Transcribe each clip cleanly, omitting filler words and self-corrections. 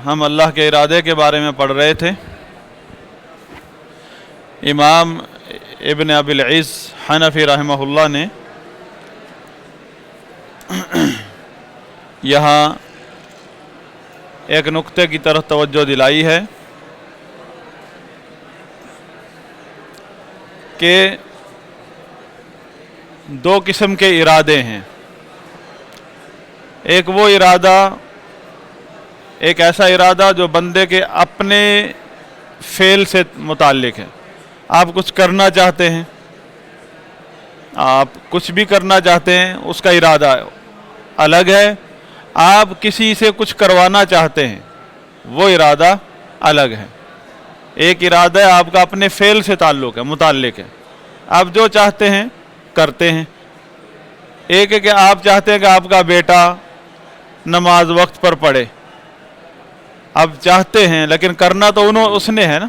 ہم اللہ کے ارادے کے بارے میں پڑھ رہے تھے۔ امام ابن ابی العز حنفی رحمہ اللہ نے یہاں ایک نقطے کی طرف توجہ دلائی ہے کہ دو قسم کے ارادے ہیں۔ ایک وہ ارادہ، ایک ایسا ارادہ جو بندے کے اپنے فعل سے متعلق ہے۔ آپ کچھ کرنا چاہتے ہیں، آپ کچھ بھی کرنا چاہتے ہیں، اس کا ارادہ الگ ہے۔ آپ کسی سے کچھ کروانا چاہتے ہیں، وہ ارادہ الگ ہے۔ ایک ارادہ آپ کا اپنے فعل سے متعلق ہے، آپ جو چاہتے ہیں کرتے ہیں۔ ایک ہے کہ آپ چاہتے ہیں کہ آپ کا بیٹا نماز وقت پر پڑھے، آپ چاہتے ہیں لیکن کرنا تو اس نے ہے نا۔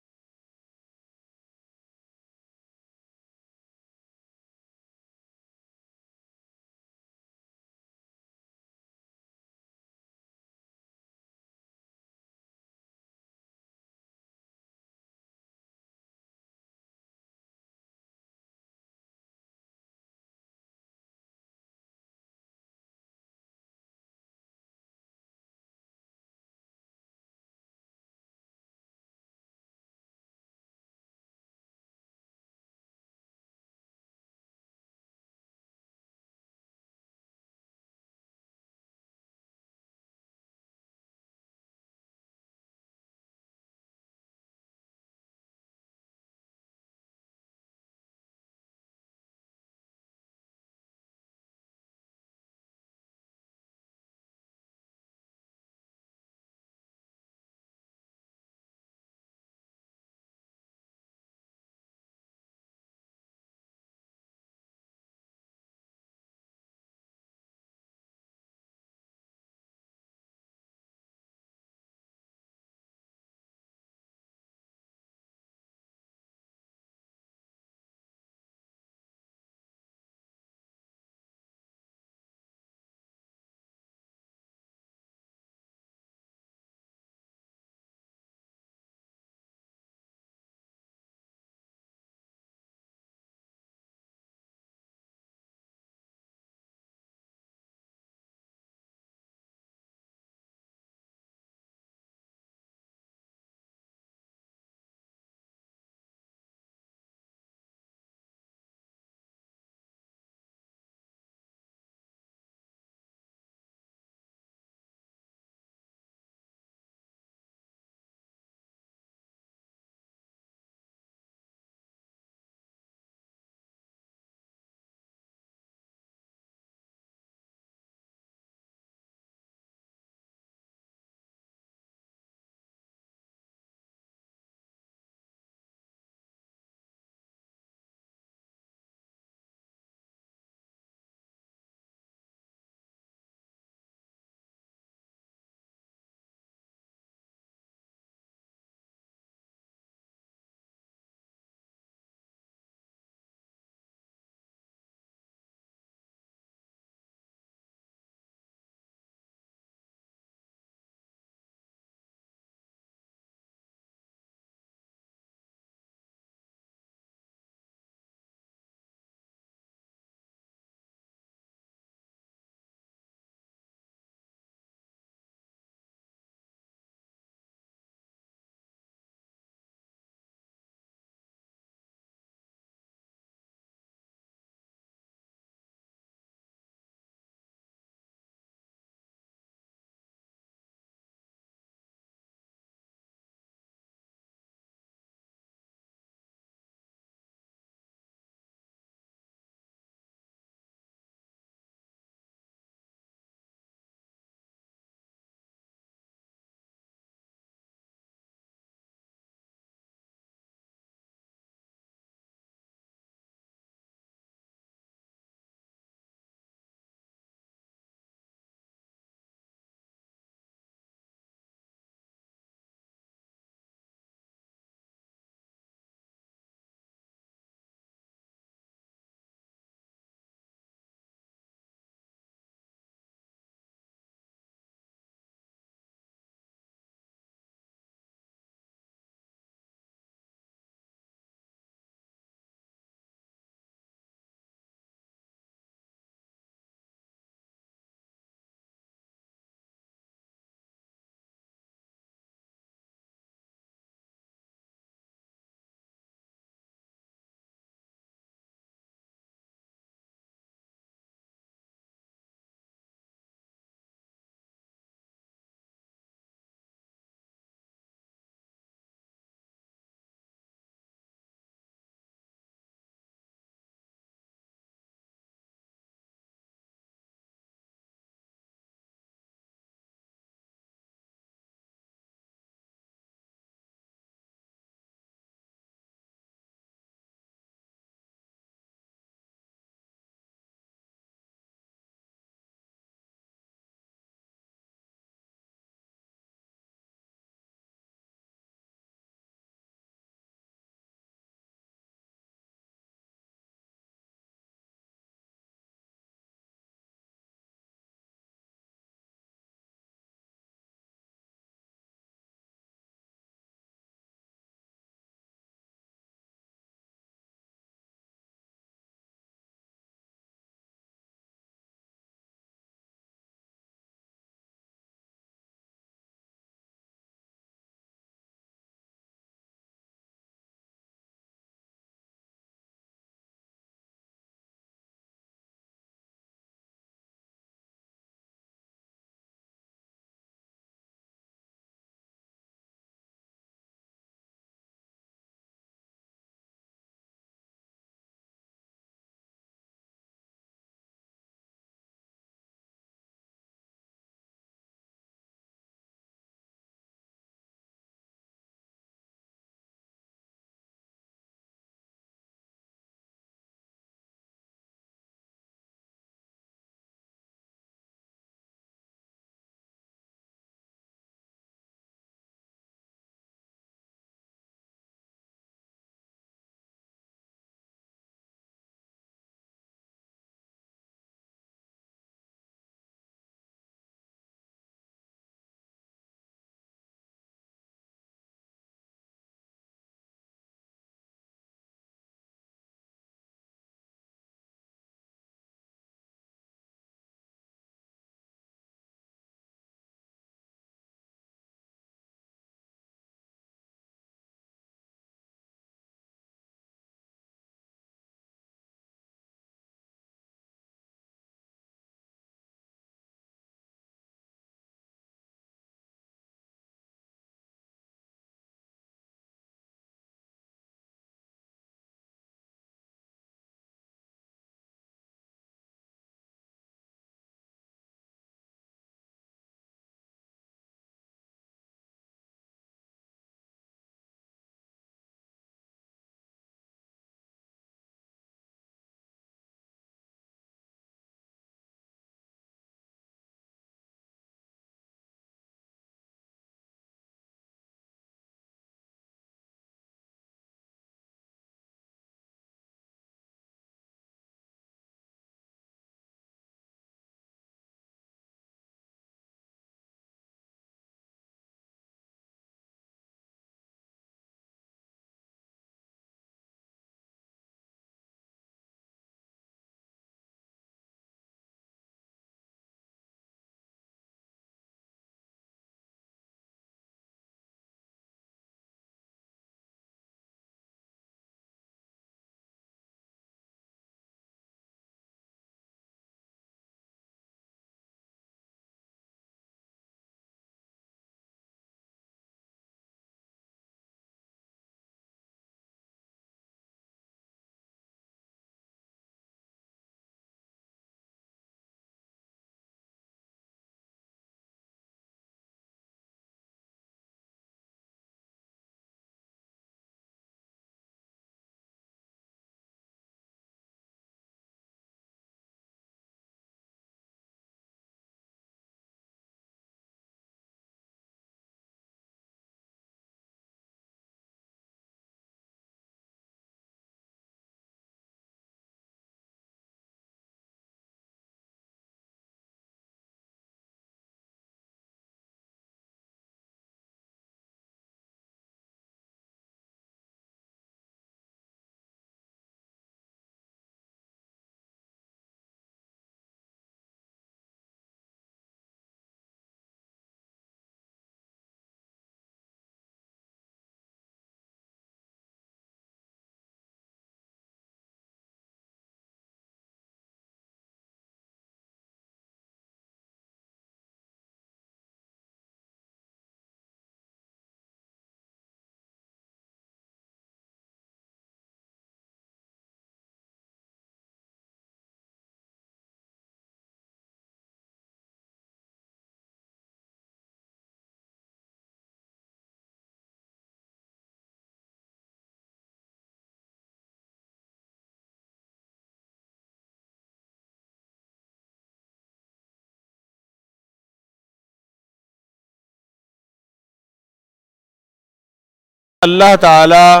اللہ تعالی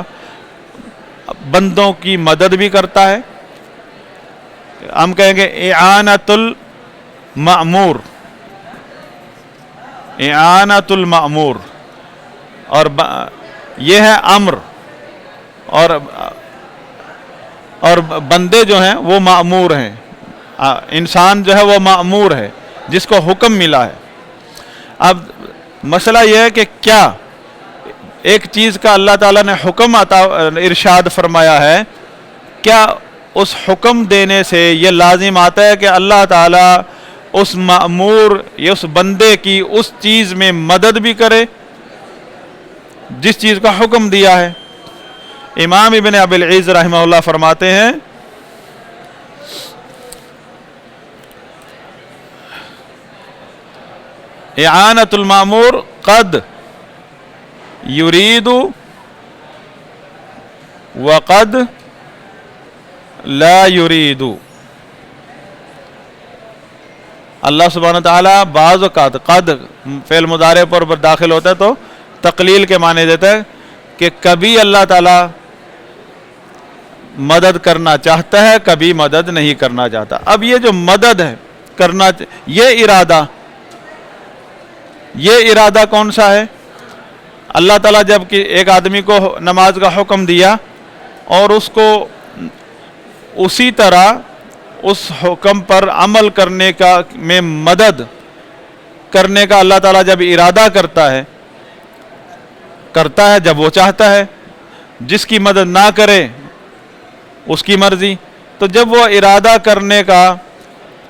بندوں کی مدد بھی کرتا ہے. ہم کہیں گے اعانت المأمور، اعانت المأمور، اور یہ ہے امر، اور بندے جو ہیں وہ مأمور ہیں. انسان جو ہے وہ مأمور ہے، جس کو حکم ملا ہے. اب مسئلہ یہ ہے کہ کیا ایک چیز کا اللہ تعالیٰ نے حکم ارشاد فرمایا ہے، کیا اس حکم دینے سے یہ لازم آتا ہے کہ اللہ تعالیٰ اس مأمور یا اس بندے کی اس چیز میں مدد بھی کرے جس چیز کا حکم دیا ہے؟ امام ابن ابی العز رحمہ اللہ فرماتے ہیں اعانت المأمور قد یرید وقد لا یرید. اللہ سبحانہ تعالیٰ بعض اوقات قد فعل مضارع پر داخل ہوتا ہے تو تقلیل کے معنی دیتا ہے کہ کبھی اللہ تعالیٰ مدد کرنا چاہتا ہے، کبھی مدد نہیں کرنا چاہتا. اب یہ جو مدد ہے کرنا، یہ ارادہ کون سا ہے؟ اللہ تعالیٰ جب کہ ایک آدمی کو نماز کا حکم دیا اور اس کو اسی طرح اس حکم پر عمل کرنے کا میں مدد کرنے کا اللہ تعالیٰ جب ارادہ کرتا ہے جب وہ چاہتا ہے. جس کی مدد نہ کرے اس کی مرضی. تو جب وہ ارادہ کرنے کا،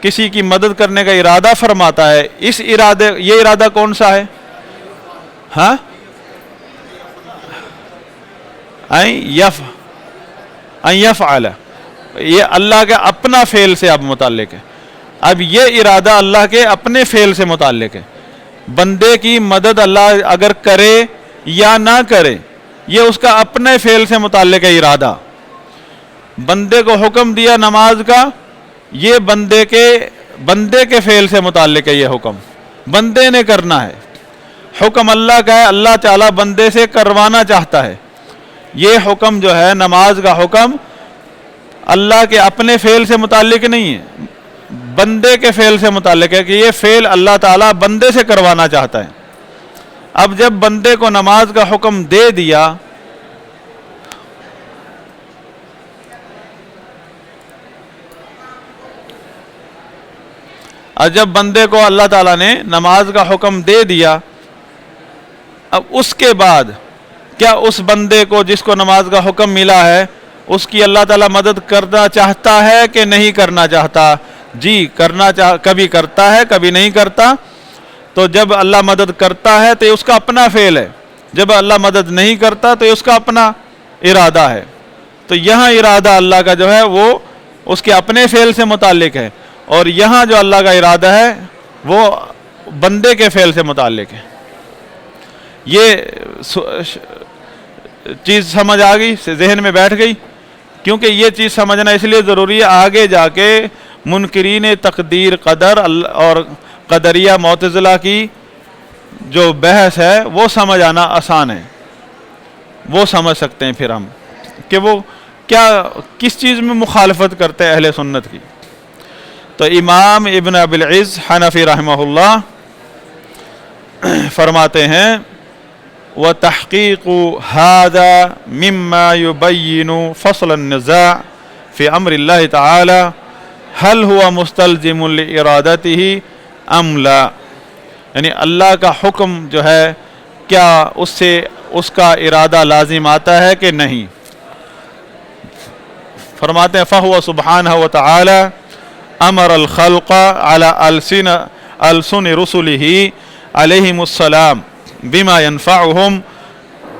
کسی کی مدد کرنے کا ارادہ فرماتا ہے، یہ ارادہ کون سا ہے؟ ہاں، ان یفعل، یہ اللہ کے اپنا فعل سے اب متعلق ہے. اب یہ ارادہ اللہ کے اپنے فعل سے متعلق ہے. بندے کی مدد اللہ اگر کرے یا نہ کرے، یہ اس کا اپنے فعل سے متعلق ہے ارادہ. بندے کو حکم دیا نماز کا، یہ بندے کے فعل سے متعلق ہے. یہ حکم بندے نے کرنا ہے. حکم اللہ کا ہے، اللہ تعالیٰ بندے سے کروانا چاہتا ہے. یہ حکم جو ہے نماز کا حکم اللہ کے اپنے فعل سے متعلق نہیں ہے، بندے کے فعل سے متعلق ہے کہ یہ فعل اللہ تعالیٰ بندے سے کروانا چاہتا ہے. اب جب بندے کو نماز کا حکم دے دیا، اور جب بندے کو اللہ تعالیٰ نے نماز کا حکم دے دیا، اب اس کے بعد کیا اس بندے کو جس کو نماز کا حکم ملا ہے اس کی اللہ تعالیٰ مدد کرنا چاہتا ہے کہ نہیں کرنا چاہتا؟ جی کبھی کرتا ہے، کبھی نہیں کرتا. تو جب اللہ مدد کرتا ہے تو یہ اس کا اپنا فعل ہے، جب اللہ مدد نہیں کرتا تو یہ اس کا اپنا ارادہ ہے. تو یہاں ارادہ اللہ کا جو ہے وہ اس کے اپنے فعل سے متعلق ہے، اور یہاں جو اللہ کا ارادہ ہے وہ بندے کے فعل سے متعلق ہے. یہ چیز سمجھ آ گئی، ذہن میں بیٹھ گئی؟ کیونکہ یہ چیز سمجھنا اس لیے ضروری ہے، آگے جا کے منکرین تقدیر قدر اور قدریہ معتزلہ کی جو بحث ہے وہ سمجھ آنا آسان ہے. وہ سمجھ سکتے ہیں پھر ہم کہ وہ کس چیز میں مخالفت کرتے ہیں اہل سنت کی. تو امام ابن ابی العز حنفی رحمہ اللہ فرماتے ہیں وَتَحْقِيقُ هَذَا مِمَّا يُبَيِّنُ فَصْلَ النِّزَاعِ فِي أَمْرِ اللَّهِ تَعَالَى هَلْ هُوَ مُسْتَلْزِمٌ لِإِرَادَتِهِ أَمْ لَا. یعنی اللہ کا حکم جو ہے کیا اس سے اس کا ارادہ لازم آتا ہے کہ نہیں؟ فرماتے ہیں فَهُوَ سُبْحَانَهُ وَتَعَالَى أَمَرَ الْخَلْقَ عَلَى أَلْسُنِ رُسُلِهِ عَلَيْهِمُ السَّلَامُ بما ينفعهم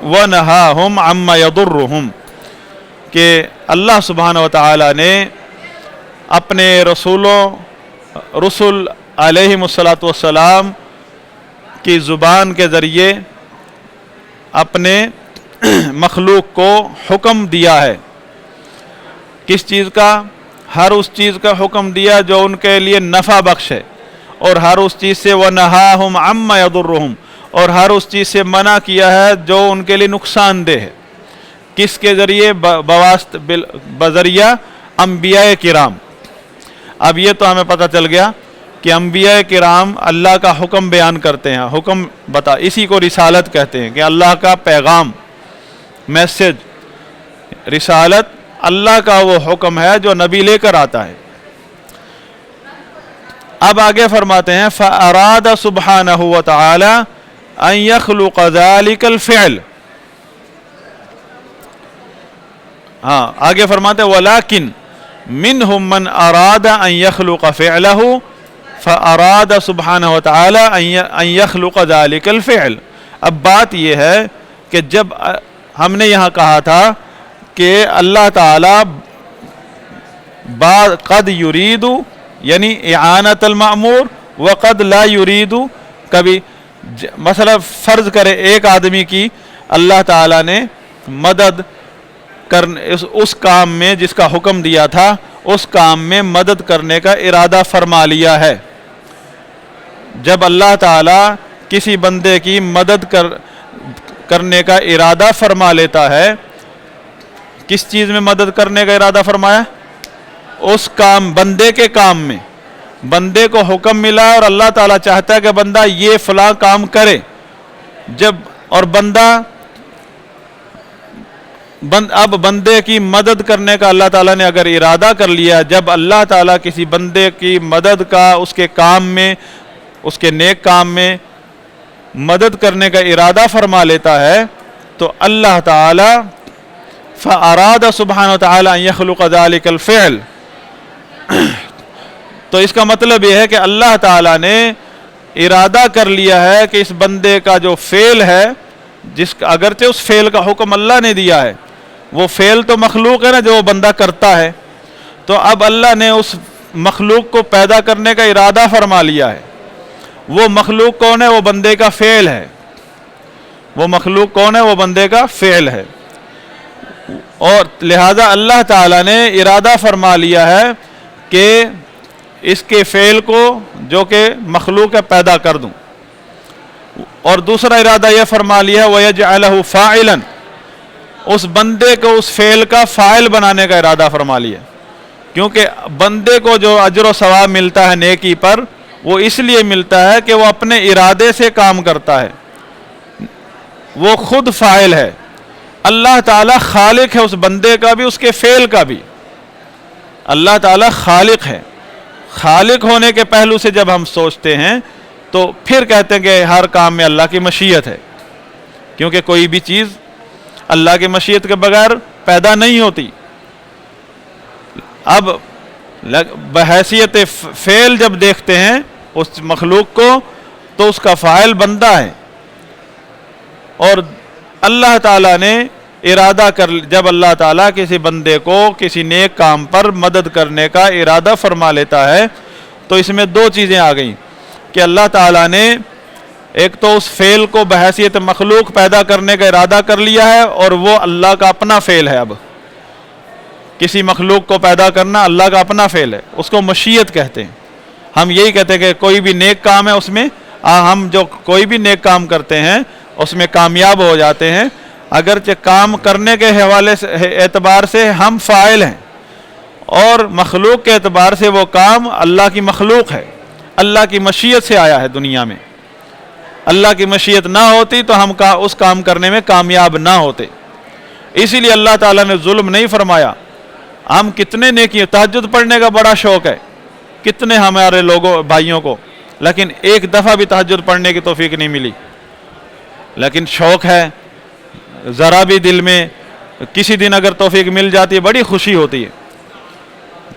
ونهاهم عما يضرهم. کہ اللہ سبحانہ وتعالی نے اپنے رسول علیہم السلام کی زبان کے ذریعے اپنے مخلوق کو حکم دیا ہے. کس چیز کا؟ ہر اس چیز کا حکم دیا جو ان کے لیے نفع بخش ہے، اور ہر اس چیز سے وَنَهَاهُمْ عَمَّا يَضُرُّهُمْ، اور ہر اس چیز سے منع کیا ہے جو ان کے لیے نقصان دہ ہے. کس کے ذریعے؟ بذریعہ انبیاء کرام. اب یہ تو ہمیں پتہ چل گیا کہ انبیاء کرام اللہ کا حکم بیان کرتے ہیں. حکم اسی کو رسالت کہتے ہیں کہ اللہ کا پیغام، میسج. رسالت اللہ کا وہ حکم ہے جو نبی لے کر آتا ہے. اب آگے فرماتے ہیں فَأَرَادَ سُبْحَانَهُ وَتَعَالَى أَن يَخْلُقَ ذَلِكَ الْفِعْلَ. آگے فرماتے ہیں وَلَكِنْ مِنْهُمْ مَنْ أَرَادَ أَن يَخْلُقَ فِعْلَهُ فَأَرَادَ سُبْحَانَهُ وَتَعَالَى أَن يَخْلُقَ ذَلِكَ الْفِعْلَ. اب بات یہ ہے کہ جب ہم نے یہاں کہا تھا کہ اللہ تعالیٰ قد یرید یعنی اعانت المأمور وقد لا یرید، کبھی مثلا فرض کرے ایک آدمی کی اللہ تعالیٰ نے مدد کرنے اس کام میں جس کا حکم دیا تھا، اس کام میں مدد کرنے کا ارادہ فرما لیا ہے. جب اللہ تعالیٰ کسی بندے کی مدد کرنے کا ارادہ فرما لیتا ہے، کس چیز میں مدد کرنے کا ارادہ فرمایا؟ اس کام، بندے کے کام میں. بندے کو حکم ملا اور اللہ تعالیٰ چاہتا ہے کہ بندہ یہ فلاں کام کرے. اور اب بندے کی مدد کرنے کا اللہ تعالیٰ نے اگر ارادہ کر لیا، جب اللہ تعالیٰ کسی بندے کی مدد کا اس کے کام میں، اس کے نیک کام میں مدد کرنے کا ارادہ فرما لیتا ہے، تو اللہ تعالیٰ فَأَرَادَ سُبْحَانَهُ وَتَعَالَى أَن يَخْلُقَ ذَلِكَ الْفِعْلَ. تو اس کا مطلب یہ ہے کہ اللہ تعالیٰ نے ارادہ کر لیا ہے کہ اس بندے کا جو فعل ہے، اگرچہ اس فعل کا حکم اللہ نے دیا ہے، وہ فعل تو مخلوق ہے نا جو وہ بندہ کرتا ہے، تو اب اللہ نے اس مخلوق کو پیدا کرنے کا ارادہ فرما لیا ہے. وہ مخلوق کون ہے؟ وہ بندے کا فعل ہے. وہ مخلوق کون ہے؟ وہ بندے کا فعل ہے. اور لہذا اللہ تعالیٰ نے ارادہ فرما لیا ہے کہ اس کے فعل کو جو کہ مخلوق ہے پیدا کر دوں. اور دوسرا ارادہ یہ فرما لیا ہے وَيَجْعَلَهُ فَاعِلًا، اس بندے کو اس فعل کا فاعل بنانے کا ارادہ فرما لیا. کیونکہ بندے کو جو اجر و ثواب ملتا ہے نیکی پر، وہ اس لیے ملتا ہے کہ وہ اپنے ارادے سے کام کرتا ہے، وہ خود فاعل ہے. اللہ تعالیٰ خالق ہے اس بندے کا بھی، اس کے فعل کا بھی. اللہ تعالیٰ خالق ہے. خالق ہونے کے پہلو سے جب ہم سوچتے ہیں تو پھر کہتے ہیں کہ ہر کام میں اللہ کی مشیت ہے، کیونکہ کوئی بھی چیز اللہ کی مشیت کے بغیر پیدا نہیں ہوتی. اب بحیثیت فعل جب دیکھتے ہیں اس مخلوق کو تو اس کا فاعل بندہ ہے. اور اللہ تعالیٰ نے ارادہ جب اللہ تعالیٰ کسی بندے کو کسی نیک کام پر مدد کرنے کا ارادہ فرما لیتا ہے تو اس میں دو چیزیں آ گئیں کہ اللہ تعالیٰ نے ایک تو اس فعل کو بحیثیت مخلوق پیدا کرنے کا ارادہ کر لیا ہے، اور وہ اللہ کا اپنا فعل ہے. اب کسی مخلوق کو پیدا کرنا اللہ کا اپنا فعل ہے، اس کو مشیت کہتے ہیں. ہم یہی کہتے ہیں کہ کوئی بھی نیک کام ہے، اس میں ہم جو کوئی بھی نیک کام کرتے ہیں اس میں کامیاب ہو جاتے ہیں، اگرچہ کام کرنے کے حوالے سے اعتبار سے ہم فاعل ہیں، اور مخلوق کے اعتبار سے وہ کام اللہ کی مخلوق ہے، اللہ کی مشیت سے آیا ہے دنیا میں. اللہ کی مشیت نہ ہوتی تو ہم اس کام کرنے میں کامیاب نہ ہوتے. اسی لیے اللہ تعالیٰ نے ظلم نہیں فرمایا. ہم کتنے نیکی، تہجد پڑھنے کا بڑا شوق ہے کتنے ہمارے لوگوں بھائیوں کو، لیکن ایک دفعہ بھی تہجد پڑھنے کی توفیق نہیں ملی. لیکن شوق ہے، ذرا بھی دل میں کسی دن اگر توفیق مل جاتی ہے بڑی خوشی ہوتی ہے.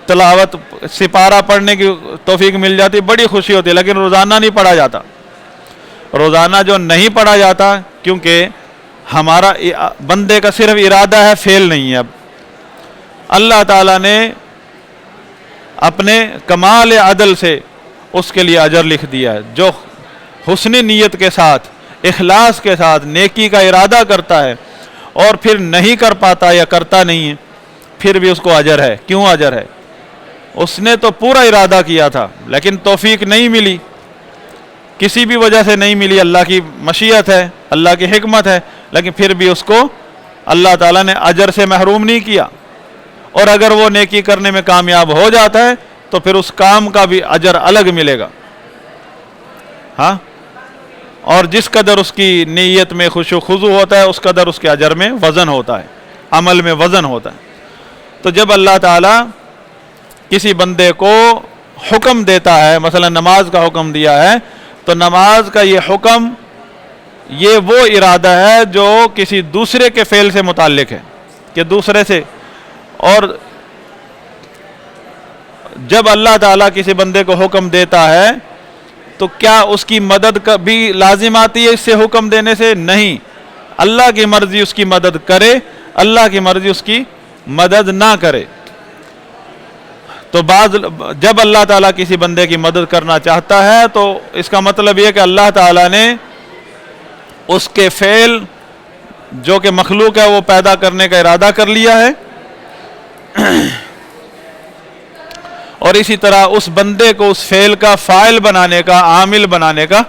تلاوت سپارہ پڑھنے کی توفیق مل جاتی ہے بڑی خوشی ہوتی ہے، لیکن روزانہ نہیں پڑھا جاتا. روزانہ جو نہیں پڑھا جاتا کیونکہ ہمارا بندے کا صرف ارادہ ہے، فعل نہیں ہے. اب اللہ تعالیٰ نے اپنے کمال عدل سے اس کے لیے اجر لکھ دیا ہے. جو حسن نیت کے ساتھ، اخلاص کے ساتھ نیکی کا ارادہ کرتا ہے اور پھر نہیں کر پاتا یا کرتا نہیں ہے، پھر بھی اس کو اجر ہے. کیوں اجر ہے؟ اس نے تو پورا ارادہ کیا تھا لیکن توفیق نہیں ملی. کسی بھی وجہ سے نہیں ملی، اللہ کی مشیت ہے، اللہ کی حکمت ہے، لیکن پھر بھی اس کو اللہ تعالیٰ نے اجر سے محروم نہیں کیا، اور اگر وہ نیکی کرنے میں کامیاب ہو جاتا ہے تو پھر اس کام کا بھی اجر الگ ملے گا. ہاں، اور جس قدر اس کی نیت میں خشوع و خضوع ہوتا ہے اس قدر اس کے اجر میں وزن ہوتا ہے، عمل میں وزن ہوتا ہے. تو جب اللہ تعالیٰ کسی بندے کو حکم دیتا ہے، مثلا نماز کا حکم دیا ہے، تو نماز کا یہ حکم یہ وہ ارادہ ہے جو کسی دوسرے کے فعل سے متعلق ہے، کہ دوسرے سے. اور جب اللہ تعالیٰ کسی بندے کو حکم دیتا ہے تو کیا اس کی مدد بھی لازم آتی ہے اس سے حکم دینے سے؟ نہیں. اللہ کی مرضی اس کی مدد کرے، اللہ کی مرضی اس کی مدد نہ کرے. تو جب اللہ تعالیٰ کسی بندے کی مدد کرنا چاہتا ہے تو اس کا مطلب یہ کہ اللہ تعالیٰ نے اس کے فعل جو کہ مخلوق ہے وہ پیدا کرنے کا ارادہ کر لیا ہے، اور اسی طرح اس بندے کو اس فعل کا فاعل بنانے کا، عامل بنانے کا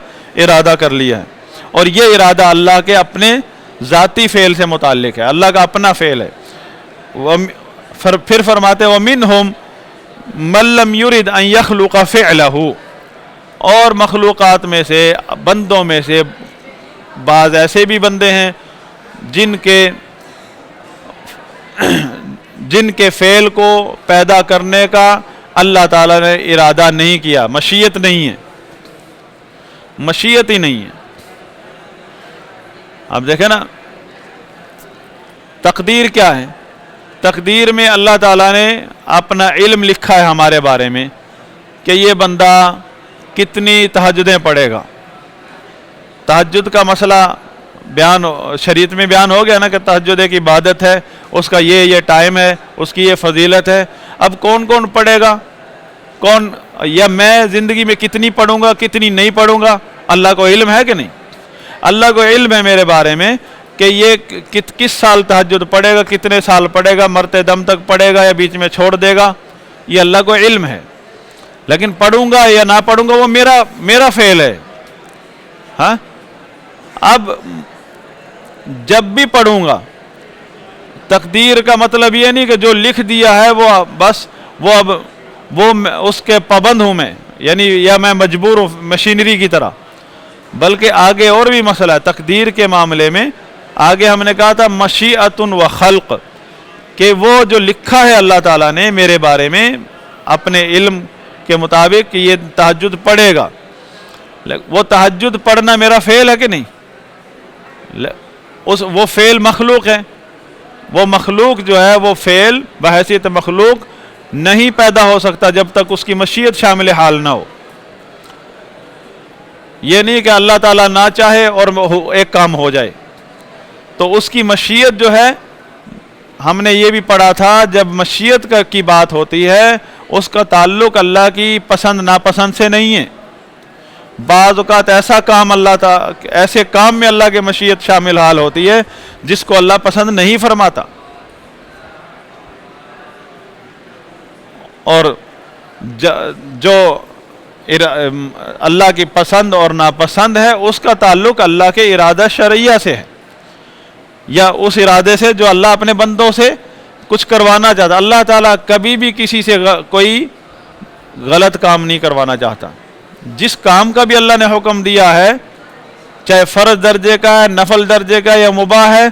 ارادہ کر لیا ہے. اور یہ ارادہ اللہ کے اپنے ذاتی فعل سے متعلق ہے، اللہ کا اپنا فعل ہے. پھر فرماتے وَمِنْهُمْ مَن لَّمْ يُرِدْ أَن يَخْلُقَ فِعْلَهُ، اور مخلوقات میں سے، بندوں میں سے بعض ایسے بھی بندے ہیں جن کے فعل کو پیدا کرنے کا اللہ تعالیٰ نے ارادہ نہیں کیا، مشیت نہیں ہے، مشیت ہی نہیں ہے. اب دیکھیں نا تقدیر کیا ہے. تقدیر میں اللہ تعالیٰ نے اپنا علم لکھا ہے ہمارے بارے میں کہ یہ بندہ کتنی تہجدیں پڑھے گا. تہجد کا مسئلہ شریعت میں بیان ہو گیا نا کہ تہجد ایک عبادت ہے، اس کا یہ ٹائم ہے، اس کی یہ فضیلت ہے. اب کون کون پڑھے گا، یا میں زندگی میں کتنی پڑھوں گا کتنی نہیں پڑھوں گا، اللہ کو علم ہے کہ نہیں؟ اللہ کو علم ہے میرے بارے میں کہ یہ کس سال تہجد پڑھے گا، کتنے سال پڑھے گا، مرتے دم تک پڑھے گا یا بیچ میں چھوڑ دے گا، یہ اللہ کو علم ہے. لیکن پڑھوں گا یا نہ پڑھوں گا وہ میرا فعل ہے. ہاں، اب جب بھی پڑھوں گا، تقدیر کا مطلب یہ نہیں کہ جو لکھ دیا ہے وہ بس وہ اس کے پابند ہوں میں، یعنی یا میں مجبور ہوں مشینری کی طرح. بلکہ آگے اور بھی مسئلہ ہے تقدیر کے معاملے میں. آگے ہم نے کہا تھا مشیئت و خلق، کہ وہ جو لکھا ہے اللہ تعالیٰ نے میرے بارے میں اپنے علم کے مطابق کہ یہ تہجد پڑھے گا، وہ تہجد پڑھنا میرا فعل ہے کہ نہیں؟ وہ فعل مخلوق ہے. وہ مخلوق جو ہے وہ فعل بحیثیت مخلوق نہیں پیدا ہو سکتا جب تک اس کی مشیت شامل حال نہ ہو. یہ نہیں کہ اللہ تعالیٰ نہ چاہے اور ایک کام ہو جائے. تو اس کی مشیت جو ہے، ہم نے یہ بھی پڑھا تھا، جب مشیت کی بات ہوتی ہے اس کا تعلق اللہ کی پسند ناپسند سے نہیں ہے. بعض اوقات ایسے کام میں اللہ کی مشیت شامل حال ہوتی ہے جس کو اللہ پسند نہیں فرماتا، اور جو اللہ کی پسند اور ناپسند ہے اس کا تعلق اللہ کے ارادہ شرعیہ سے ہے، یا اس ارادے سے جو اللہ اپنے بندوں سے کچھ کروانا چاہتا. اللہ تعالیٰ کبھی بھی کسی سے کوئی غلط کام نہیں کروانا چاہتا. جس کام کا بھی اللہ نے حکم دیا ہے، چاہے فرض درجے کا ہے، نفل درجے کا یا مباح ہے،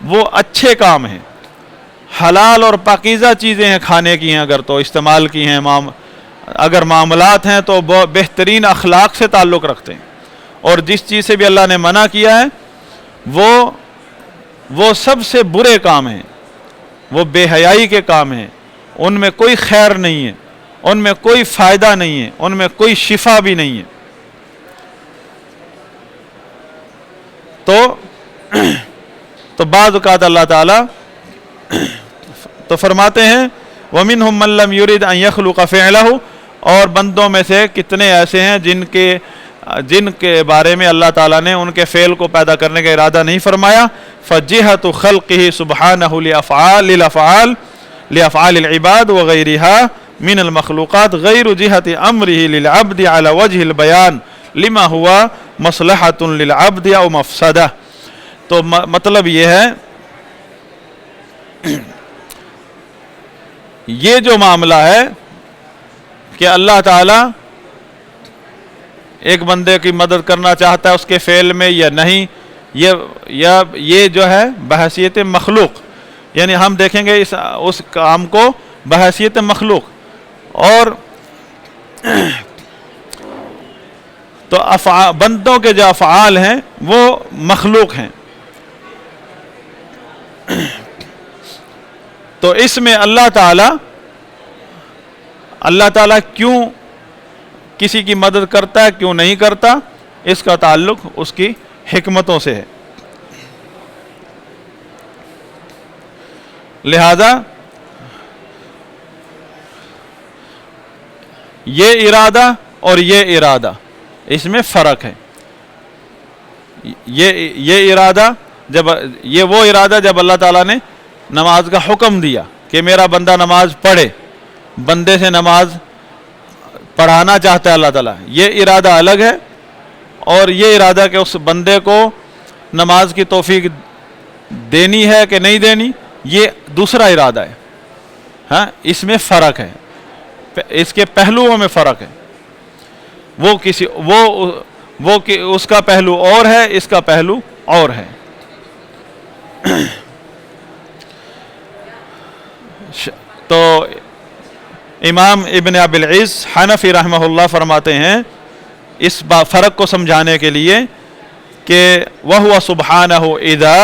وہ اچھے کام ہیں، حلال اور پاکیزہ چیزیں ہیں، کھانے کی ہیں اگر تو استعمال کی ہیں، اگر معاملات ہیں تو بہترین اخلاق سے تعلق رکھتے ہیں. اور جس چیز سے بھی اللہ نے منع کیا ہے وہ سب سے برے کام ہیں، وہ بے حیائی کے کام ہیں، ان میں کوئی خیر نہیں ہے، ان میں کوئی فائدہ نہیں ہے، ان میں کوئی شفا بھی نہیں ہے. تو بعض اوقات اللہ تعالیٰ تو فرماتے ہیں وَمِنْهُمْ مَن لَّمْ يُرِدْ أَن يَخْلُقَ فِعْلَهُ، اور بندوں میں سے کتنے ایسے ہیں جن کے بارے میں اللہ تعالیٰ نے ان کے فعل کو پیدا کرنے کا ارادہ نہیں فرمایا. فَجِهَةُ خَلْقِهِ سُبْحَانَهُ لِأَفْعَالِ الْعِبَادِ وَغَيْرِهَا من المخلوقات غیر جہت امرہ للعبد على وجہ البیان لما ہوا مصلحۃ للعبد او مفسدہ. تو مطلب یہ ہے یہ جو معاملہ ہے کہ اللہ تعالیٰ ایک بندے کی مدد کرنا چاہتا ہے اس کے فعل میں یا نہیں، یہ جو ہے بحیثیت مخلوق، یعنی ہم دیکھیں گے اس کام کو بحیثیت مخلوق. اور تو بندوں کے جو افعال ہیں وہ مخلوق ہیں. تو اس میں اللہ تعالیٰ کیوں کسی کی مدد کرتا ہے کیوں نہیں کرتا، اس کا تعلق اس کی حکمتوں سے ہے. لہذا یہ ارادہ اور یہ ارادہ اس میں فرق ہے. یہ ارادہ وہ ارادہ جب اللہ تعالیٰ نے نماز کا حکم دیا کہ میرا بندہ نماز پڑھے، بندے سے نماز پڑھانا چاہتا ہے اللہ تعالیٰ، یہ ارادہ الگ ہے. اور یہ ارادہ کہ اس بندے کو نماز کی توفیق دینی ہے کہ نہیں دینی، یہ دوسرا ارادہ ہے. ہاں، اس میں فرق ہے، اس کے پہلوؤں میں فرق ہے. اس کا پہلو اور ہے، اس کا پہلو اور ہے. تو امام ابن ابی العز حنفی رحمہ اللہ فرماتے ہیں اس فرق کو سمجھانے کے لیے کہ وَهُوَ سُبْحَانَهُ إِذَا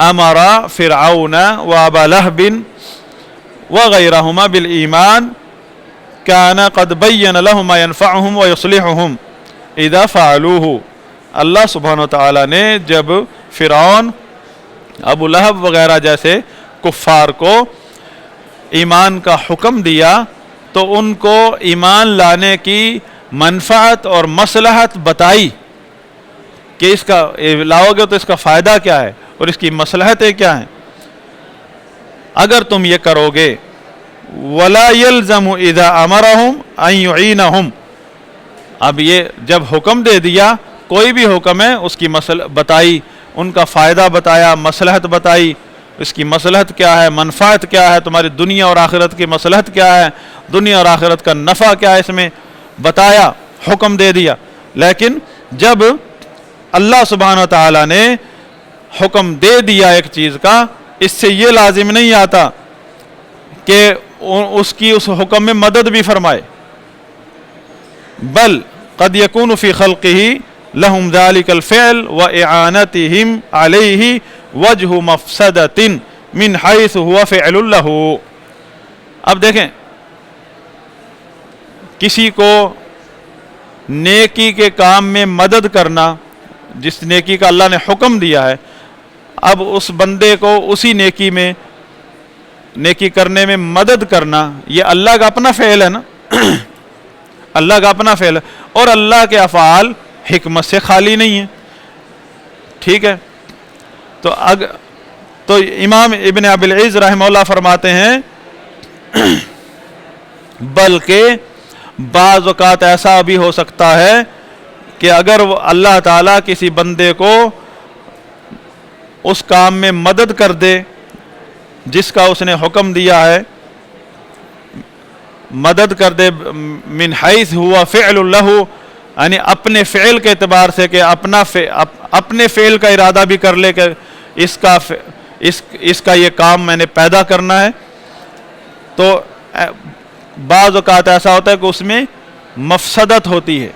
أَمَرَ فِرْعَوْنَ وَأَبَا لَهْبٍ وَغَيْرَهُمَا بِالْإِيمَانِ كَانَ قَدْ بَيَّنَ لَهُمْ مَا يَنْفَعُهُمْ وَيُصْلِحُهُمْ إِذَا فَعَلُوهُ. اللہ سبحانہ وتعالیٰ نے جب فرعون، ابو لہب وغیرہ جیسے کفار کو ایمان کا حکم دیا تو ان کو ایمان لانے کی منفعت اور مصلحت بتائی کہ اس کا لاؤ گے تو اس کا فائدہ کیا ہے اور اس کی مصلحتیں کیا ہیں. اگر تم یہ کرو گے وَلَا يَلْزَمُ إِذَا أَمَرَهُمْ أَن يُعِينَهُمْ، اب یہ جب حکم دے دیا، کوئی بھی حکم ہے اس کی بتائی، ان کا فائدہ بتایا، مصلحت بتائی، اس کی مصلحت کیا ہے، منفعت کیا ہے، تمہاری دنیا اور آخرت کی مصلحت کیا ہے، دنیا اور آخرت کا نفع کیا ہے، اس میں بتایا، حکم دے دیا. لیکن جب اللہ سبحانہ وتعالیٰ نے حکم دے دیا ایک چیز کا، اس سے یہ لازم نہیں آتا کہ اس حکم میں مدد بھی فرمائے، بل قد يكون في خلقه لهم ذلك الفعل وإعانتهم عليه وجه مفسدة من حيث هو فعل له. اب دیکھیں، کسی کو نیکی کے کام میں مدد کرنا، جس نیکی کا اللہ نے حکم دیا ہے، اب اس بندے کو اسی نیکی کرنے میں مدد کرنا، یہ اللہ کا اپنا فعل ہے نا. اللہ کا اپنا فعل ہے، اور اللہ کے افعال حکمت سے خالی نہیں ہیں. ٹھیک ہے، تو امام ابن ابی العز رحمہ اللہ فرماتے ہیں بلکہ بعض اوقات ایسا بھی ہو سکتا ہے کہ اگر وہ اللہ تعالیٰ کسی بندے کو اس کام میں مدد کر دے جس کا اس نے حکم دیا ہے، مدد کر دے من حیث ہوا فعل اللہ، یعنی اپنے فعل کے اعتبار سے کہ اپنے فعل کا ارادہ بھی کر لے کہ اس کا یہ کام میں نے پیدا کرنا ہے، تو بعض اوقات ایسا ہوتا ہے کہ اس میں مفسدت ہوتی ہے،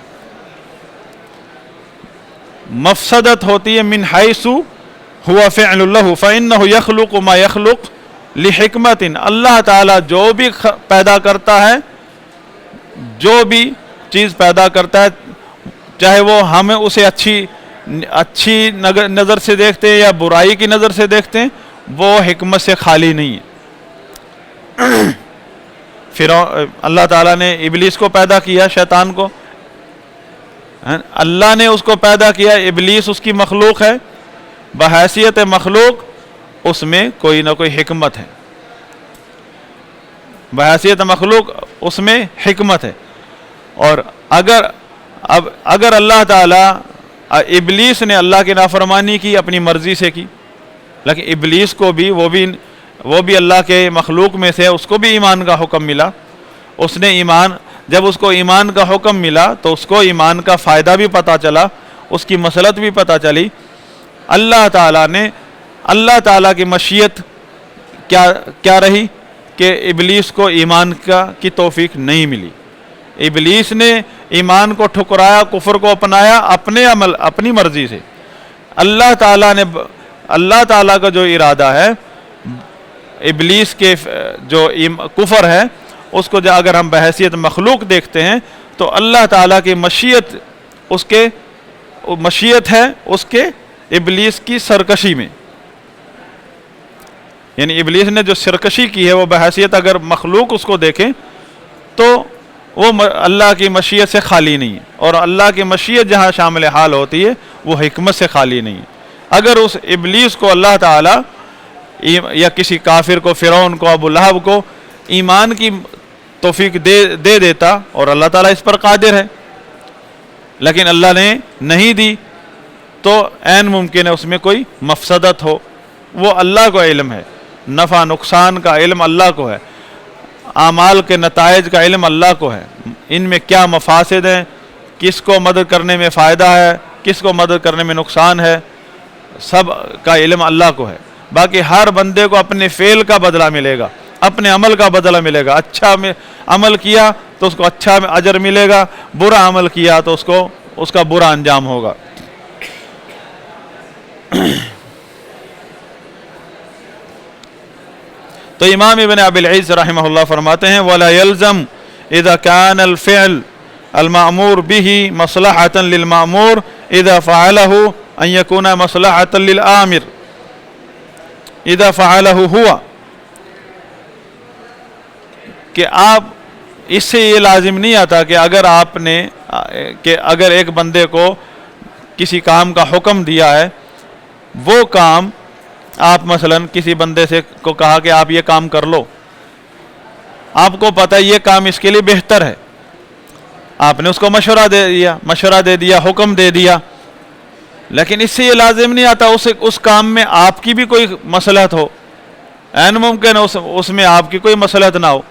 من حیث ہوا فعل اللہ فإنہ یخلق ما یخلق لحکمت. اللہ تعالیٰ جو بھی پیدا کرتا ہے، جو بھی چیز پیدا کرتا ہے، چاہے وہ ہمیں اسے اچھی نظر سے دیکھتے ہیں یا برائی کی نظر سے دیکھتے ہیں، وہ حکمت سے خالی نہیں ہے. پھر اللہ تعالیٰ نے ابلیس کو پیدا کیا، شیطان کو اللہ نے اس کو پیدا کیا، ابلیس اس کی مخلوق ہے، بحیثیت مخلوق اس میں کوئی نہ کوئی حکمت ہے، بحیثیت مخلوق اس میں حکمت ہے. اور اب اگر اللہ تعالیٰ، ابلیس نے اللہ کی نافرمانی کی، اپنی مرضی سے کی، لیکن ابلیس کو بھی وہ بھی اللہ کے مخلوق میں سے، اس کو بھی ایمان کا حکم ملا. اس نے جب اس کو ایمان کا حکم ملا تو اس کو ایمان کا فائدہ بھی پتہ چلا، اس کی مصلحت بھی پتہ چلی. اللہ تعالیٰ کی مشیت کیا رہی کہ ابلیس کو ایمان کی توفیق نہیں ملی. ابلیس نے ایمان کو ٹھکرایا، کفر کو اپنایا اپنی مرضی سے. اللہ تعالیٰ کا جو ارادہ ہے، ابلیس کے جو کفر ہے، اس کو اگر ہم بحیثیت مخلوق دیکھتے ہیں تو اللہ تعالیٰ کی مشیت ہے اس کے ابلیس کی سرکشی میں. یعنی ابلیس نے جو سرکشی کی ہے وہ بحیثیت اگر مخلوق اس کو دیکھیں تو وہ اللہ کی مشیت سے خالی نہیں ہے، اور اللہ کی مشیت جہاں شامل حال ہوتی ہے وہ حکمت سے خالی نہیں ہے. اگر اس ابلیس کو اللہ تعالیٰ یا کسی کافر کو، فرعون کو، ابو لہب کو ایمان کی توفیق دے دیتا، اور اللہ تعالیٰ اس پر قادر ہے، لیکن اللہ نے نہیں دی، تو عین ممکن ہے اس میں کوئی مفسدت ہو. وہ اللہ کو علم ہے، نفع نقصان کا علم اللہ کو ہے، اعمال کے نتائج کا علم اللہ کو ہے. ان میں کیا مفاسد ہیں، کس کو مدد کرنے میں فائدہ ہے، کس کو مدد کرنے میں نقصان ہے، سب کا علم اللہ کو ہے. باقی ہر بندے کو اپنے فعل کا بدلہ ملے گا، اپنے عمل کا بدلہ ملے گا. اچھا عمل کیا تو اس کو اچھا اجر ملے گا، برا عمل کیا تو اس کا برا انجام ہوگا. تو امام ابن ابی العز رحمہ اللہ فرماتے ہیں وَلَا يَلْزَمْ إِذَا كَانَ الْفِعْلُ الْمَأْمُورُ بِهِ مَصْلَحَةً لِلْمَأْمُورِ إِذَا فَعَلَهُ أَنْ يَكُونَ مَصْلَحَةً لِلْآمِرِ إِذَا فَعَلَهُ هُوَ. کہ آپ اس سے یہ لازم نہیں آتا کہ اگر ایک بندے کو کسی کام کا حکم دیا ہے، وہ کام آپ مثلا کسی بندے سے کو کہا کہ آپ یہ کام کر لو، آپ کو پتہ ہے یہ کام اس کے لیے بہتر ہے، آپ نے اس کو مشورہ دے دیا، حکم دے دیا، لیکن اس سے یہ لازم نہیں آتا اس کام میں آپ کی بھی کوئی مصلحت ہو. عین ممکن ہے اس میں آپ کی کوئی مصلحت نہ ہو.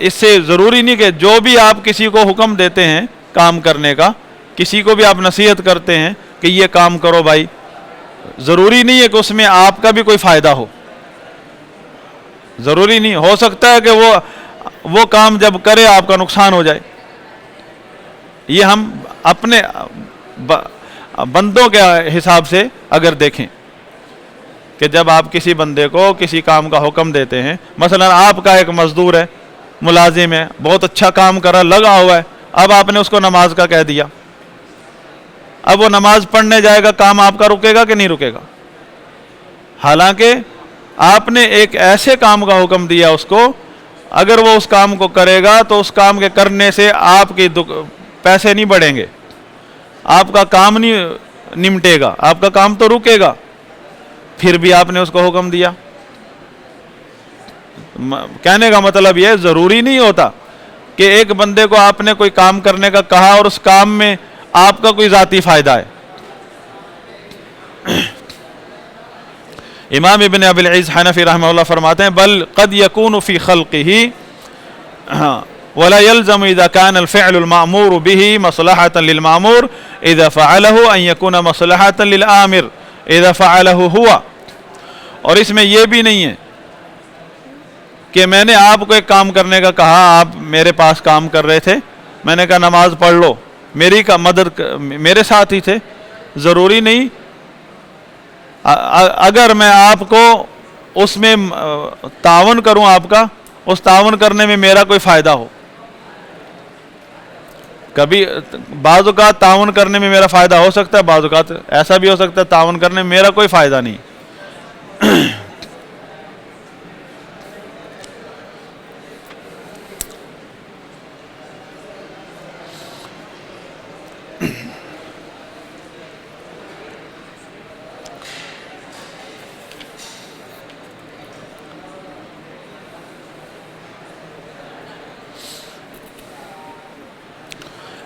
اس سے ضروری نہیں کہ جو بھی آپ کسی کو حکم دیتے ہیں کام کرنے کا، کسی کو بھی آپ نصیحت کرتے ہیں کہ یہ کام کرو بھائی، ضروری نہیں ہے کہ اس میں آپ کا بھی کوئی فائدہ ہو. ضروری نہیں، ہو سکتا ہے کہ وہ کام جب کرے آپ کا نقصان ہو جائے. یہ ہم اپنے بندوں کے حساب سے اگر دیکھیں کہ جب آپ کسی بندے کو کسی کام کا حکم دیتے ہیں، مثلا آپ کا ایک مزدور ہے، ملازم ہے، بہت اچھا کام کر رہا، لگا ہوا ہے، اب آپ نے اس کو نماز کا کہہ دیا، اب وہ نماز پڑھنے جائے گا، کام آپ کا رکے گا کہ نہیں رکے گا؟ حالانکہ آپ نے ایک ایسے کام کا حکم دیا اس کو، اگر وہ اس کام کو کرے گا تو اس کام کے کرنے سے آپ کے پیسے نہیں بڑھیں گے، آپ کا کام نہیں نمٹے گا، آپ کا کام تو رکے گا، پھر بھی آپ نے اس کو حکم دیا. کہنے کا مطلب یہ ضروری نہیں ہوتا کہ ایک بندے کو آپ نے کوئی کام کرنے کا کہا اور اس کام میں آپ کا کوئی ذاتی فائدہ ہے. امام ابن ابی العز حنفی رحمہ اللہ فرماتے ہیں بل قد يكون في خلقه ولا يلزم اذا كان الفعل المأمور به مصلحة للمأمور اذا فعله ان يكون مصلحة للآمر اذا فعله هو. اور اس میں یہ بھی نہیں ہے کہ میں نے آپ کو ایک کام کرنے کا کہا، آپ میرے پاس کام کر رہے تھے، میں نے کہا نماز پڑھ لو، میری مدد میرے ساتھ ہی تھے، ضروری نہیں اگر میں آپ کو اس میں تعاون کروں، آپ کا اس تعاون کرنے میں میرا کوئی فائدہ ہو. کبھی بعض اوقات تعاون کرنے میں میرا فائدہ ہو سکتا ہے، بعض اوقات ایسا بھی ہو سکتا ہے تعاون کرنے میں میرا کوئی فائدہ نہیں.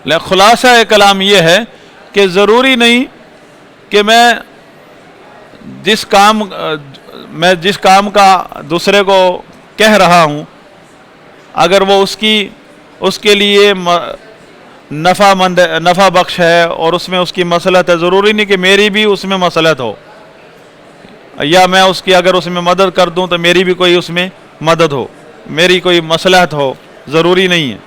خلاصہ کلام یہ ہے کہ ضروری نہیں کہ میں جس کام کا دوسرے کو کہہ رہا ہوں اگر وہ اس کے لیے نفع بخش ہے اور اس میں اس کی مصلحت ہے، ضروری نہیں کہ میری بھی اس میں مصلحت ہو، یا میں اگر اس میں مدد کر دوں تو میری بھی کوئی اس میں مدد ہو، میری کوئی مصلحت ہو، ضروری نہیں ہے۔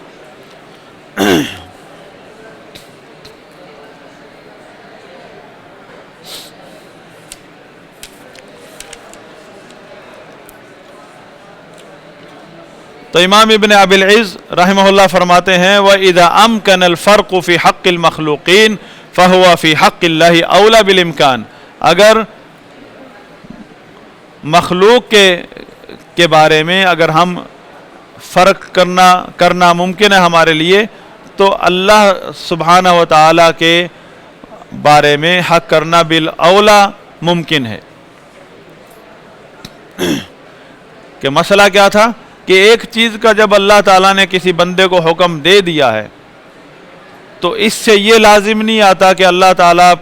تو امام ابن ابی العز رحمہ اللہ فرماتے ہیں وَإِذَا أَمْكَنَ الْفَرْقُ فِي حَقِّ الْمَخْلُوقِينَ فَهُوَ فِي حَقِّ اللَّهِ أَوْلَى بِالْإِمْكَانِ، اگر مخلوق کے بارے میں اگر ہم فرق کرنا ممکن ہے ہمارے لیے تو اللہ سبحانہ و تعالیٰ کے بارے میں حق کرنا بالاولا ممکن ہے۔ کہ مسئلہ کیا تھا کہ ایک چیز کا جب اللہ تعالیٰ نے کسی بندے کو حکم دے دیا ہے تو اس سے یہ لازم نہیں آتا کہ اللہ تعالیٰ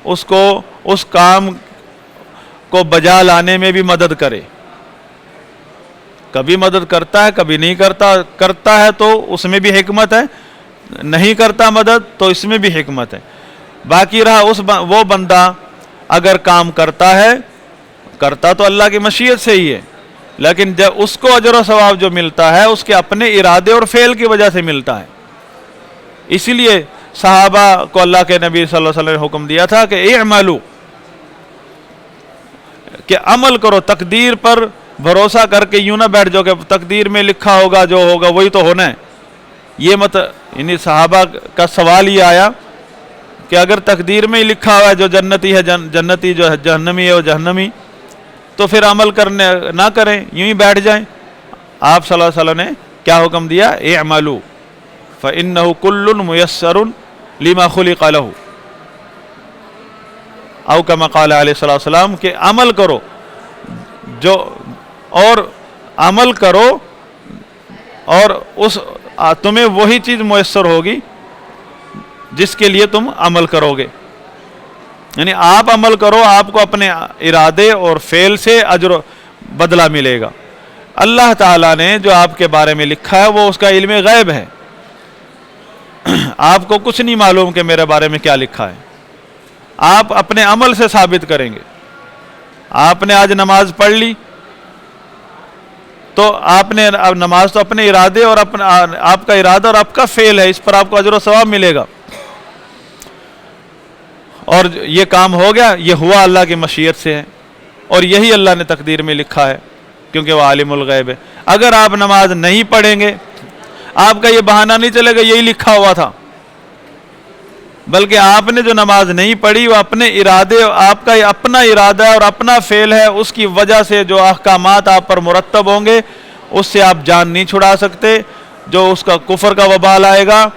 اس کام کو بجا لانے میں بھی مدد کرے۔ کبھی مدد کرتا ہے کبھی نہیں کرتا ہے تو اس میں بھی حکمت ہے، نہیں کرتا مدد تو اس میں بھی حکمت ہے۔ باقی رہا وہ بندہ اگر کام کرتا تو اللہ کی مشیت سے ہی ہے، لیکن جب اس کو اجر و ثواب جو ملتا ہے اس کے اپنے ارادے اور فعل کی وجہ سے ملتا ہے۔ اسی لیے صحابہ کو اللہ کے نبی صلی اللہ علیہ وسلم نے حکم دیا تھا کہ اعملوا، کہ عمل کرو، تقدیر پر بھروسہ کر کے یوں نہ بیٹھ جاؤ کہ تقدیر میں لکھا ہوگا جو ہوگا وہی تو ہونا ہے۔ یہ یعنی صحابہ کا سوال یہ آیا کہ اگر تقدیر میں ہی لکھا ہوا ہے جو جنتی ہے جنتی، جو جہنمی ہے وہ جہنمی، تو پھر عمل نہ کریں، یوں ہی بیٹھ جائیں۔ آپ صلی اللہ علیہ وسلم نے کیا حکم دیا؟ اعملوا فإنه كل ميسر لما خلق له، او کما قال علیہ الصلوۃ والسلام، کہ عمل کرو اور تمہیں وہی چیز میسر ہوگی جس کے لیے تم عمل کرو گے۔ یعنی آپ عمل کرو، آپ کو اپنے ارادے اور فعل سے اجر بدلہ ملے گا۔ اللہ تعالیٰ نے جو آپ کے بارے میں لکھا ہے وہ اس کا علم غیب ہے، آپ کو کچھ نہیں معلوم کہ میرے بارے میں کیا لکھا ہے، آپ اپنے عمل سے ثابت کریں گے۔ آپ نے آج نماز پڑھ لی تو آپ نے نماز تو اپنے ارادے اور آپ کا ارادہ اور آپ کا فعل ہے، اس پر آپ کو اجر و ثواب ملے گا۔ اور یہ کام ہو گیا، یہ ہوا اللہ کی مشیت سے ہے، اور یہی اللہ نے تقدیر میں لکھا ہے کیونکہ وہ عالم الغیب ہے۔ اگر آپ نماز نہیں پڑھیں گے، آپ کا یہ بہانہ نہیں چلے گا یہی لکھا ہوا تھا، بلکہ آپ نے جو نماز نہیں پڑھی وہ اپنے ارادے، آپ کا اپنا ارادہ اور اپنا فعل ہے، اس کی وجہ سے جو احکامات آپ پر مرتب ہوں گے اس سے آپ جان نہیں چھڑا سکتے۔ جو اس کا کفر کا وبال آئے گا،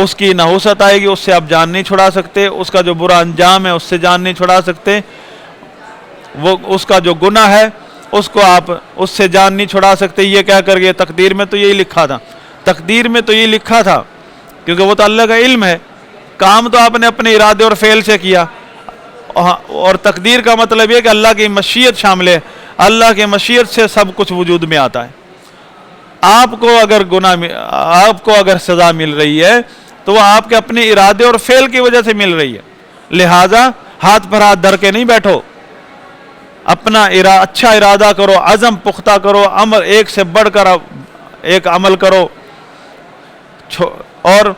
اس کی نحوست آئے گی، اس سے آپ جان نہیں چھڑا سکتے۔ اس کا جو برا انجام ہے اس سے جان نہیں چھڑا سکتے۔ وہ اس کا جو گناہ ہے اس کو آپ اس سے جان نہیں چھڑا سکتے، یہ کہہ کر کے تقدیر میں تو یہی لکھا تھا، تقدیر میں تو یہی لکھا تھا، کیونکہ وہ تو اللہ کا علم ہے۔ کام تو آپ نے اپنے ارادے اور فعل سے کیا، اور تقدیر کا مطلب یہ کہ اللہ کی مشیت شامل ہے، اللہ کی مشیت سے سب کچھ وجود میں آتا ہے۔ آپ کو اگر سزا مل رہی ہے تو وہ آپ کے اپنے ارادے اور فعل کی وجہ سے مل رہی ہے، لہذا ہاتھ پر ہاتھ دھر کے نہیں بیٹھو، اپنا اچھا ارادہ کرو، عزم پختہ کرو، عمل ایک سے بڑھ کر ایک عمل کرو، اور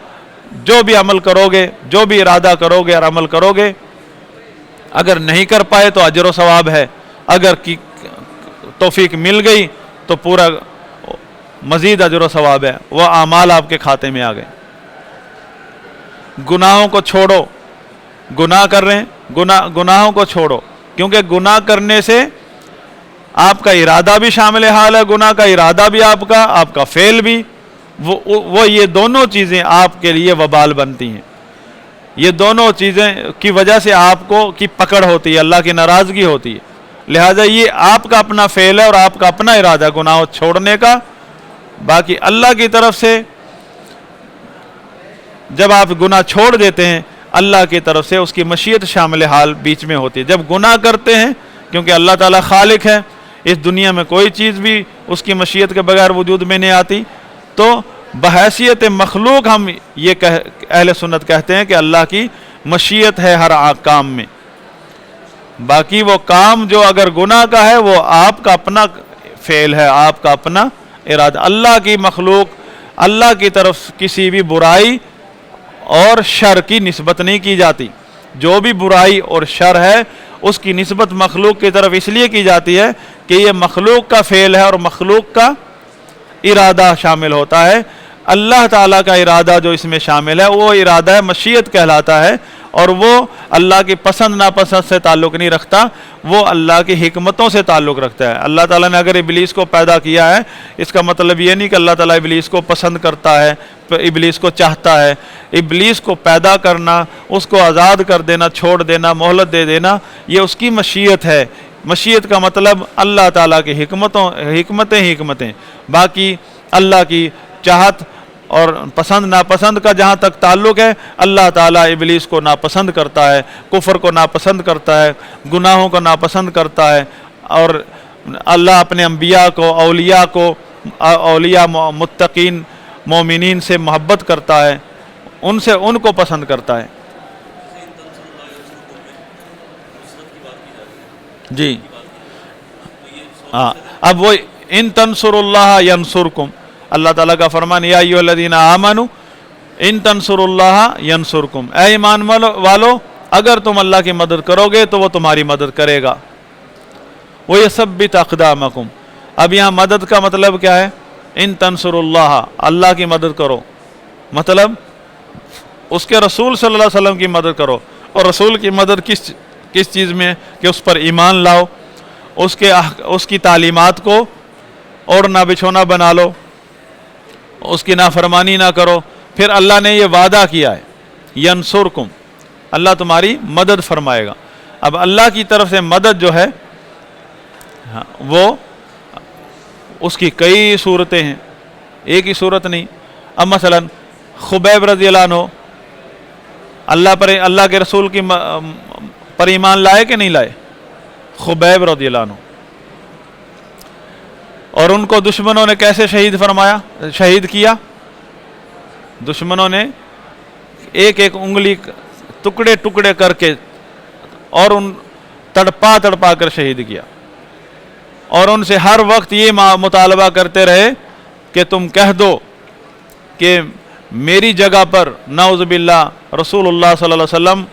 جو بھی عمل کرو گے، جو بھی ارادہ کرو گے اور عمل کرو گے، اگر نہیں کر پائے تو اجر و ثواب ہے، اگر کی توفیق مل گئی تو پورا مزید اجر و ثواب ہے، وہ اعمال آپ کے کھاتے میں آ گئے۔ گناہوں کو چھوڑو، گناہ کر رہے ہیں، گناہوں کو چھوڑو، کیونکہ گناہ کرنے سے آپ کا ارادہ بھی شامل حال ہے، گناہ کا ارادہ بھی آپ کا فعل بھی، وہ یہ دونوں چیزیں آپ کے لیے وبال بنتی ہیں، یہ دونوں چیزیں کی وجہ سے آپ کو کی پکڑ ہوتی ہے، اللہ کی ناراضگی ہوتی ہے۔ لہٰذا یہ آپ کا اپنا فعل ہے اور آپ کا اپنا ارادہ گناہ چھوڑنے کا، باقی اللہ کی طرف سے جب آپ گناہ چھوڑ دیتے ہیں اللہ کی طرف سے اس کی مشیت شامل حال بیچ میں ہوتی ہے. جب گناہ کرتے ہیں کیونکہ اللہ تعالیٰ خالق ہے, اس دنیا میں کوئی چیز بھی اس کی مشیت کے بغیر وجود میں نہیں آتی, تو بحیثیت مخلوق ہم یہ اہل سنت کہتے ہیں کہ اللہ کی مشیت ہے ہر کام میں. باقی وہ کام جو اگر گناہ کا ہے وہ آپ کا اپنا فعل ہے, آپ کا اپنا ارادہ. اللہ کی مخلوق اللہ کی طرف کسی بھی برائی اور شر کی نسبت نہیں کی جاتی. جو بھی برائی اور شر ہے اس کی نسبت مخلوق کی طرف اس لیے کی جاتی ہے کہ یہ مخلوق کا فعل ہے اور مخلوق کا ارادہ شامل ہوتا ہے. اللہ تعالیٰ کا ارادہ جو اس میں شامل ہے وہ ارادہ مشیت کہلاتا ہے, اور وہ اللہ کی پسند ناپسند سے تعلق نہیں رکھتا, وہ اللہ کی حکمتوں سے تعلق رکھتا ہے. اللہ تعالیٰ نے اگر ابلیس کو پیدا کیا ہے اس کا مطلب یہ نہیں کہ اللہ تعالیٰ ابلیس کو پسند کرتا ہے, ابلیس کو چاہتا ہے. ابلیس کو پیدا کرنا, اس کو آزاد کر دینا, چھوڑ دینا, مہلت دے دینا, یہ اس کی مشیت ہے. مشیت کا مطلب اللہ تعالیٰ کی حکمتیں. باقی اللہ کی چاہت اور پسند ناپسند کا جہاں تک تعلق ہے, اللہ تعالیٰ ابلیس کو ناپسند کرتا ہے, کفر کو ناپسند کرتا ہے, گناہوں کو ناپسند کرتا ہے, اور اللہ اپنے انبیاء کو, اولیاء متقین مومنین سے محبت کرتا ہے, ان کو پسند کرتا ہے. جی ہاں, اب وہ ان تنصر اللہ ینصرکم, اللہ تعالیٰ کا فرمان یا ایھا الذین آمنوا ان تنصر اللہ ینصرکم, اے ایمان والو اگر تم اللہ کی مدد کرو گے تو وہ تمہاری مدد کرے گا. وَيَثَبِّتْ أَقْدَامَكُمْ, اب یہاں مدد کا مطلب کیا ہے؟ ان تنصر اللہ, اللہ کی مدد کرو, مطلب اس کے رسول صلی اللہ علیہ وسلم کی مدد کرو. اور رسول کی مدد کس چیز میں؟ کہ اس پر ایمان لاؤ, اس کی تعلیمات کو اوڑھنا بچھونا بنا لو, اس کی نافرمانی نہ کرو. پھر اللہ نے یہ وعدہ کیا ہے ینصرکم, اللہ تمہاری مدد فرمائے گا. اب اللہ کی طرف سے مدد جو ہے وہ اس کی کئی صورتیں ہیں, ایک ہی صورت نہیں. اب مثلا خبیب رضی اللہ عنہ اللہ کے رسول کی پر ایمان لائے کہ نہیں لائے؟ خبیب رضی اللہ عنہ. اور ان کو دشمنوں نے کیسے شہید کیا؟ دشمنوں نے ایک ایک انگلی ٹکڑے ٹکڑے کر کے اور ان تڑپا کر شہید کیا, اور ان سے ہر وقت یہ مطالبہ کرتے رہے کہ تم کہہ دو کہ میری جگہ پر نعوذ باللہ رسول اللہ صلی اللہ علیہ وسلم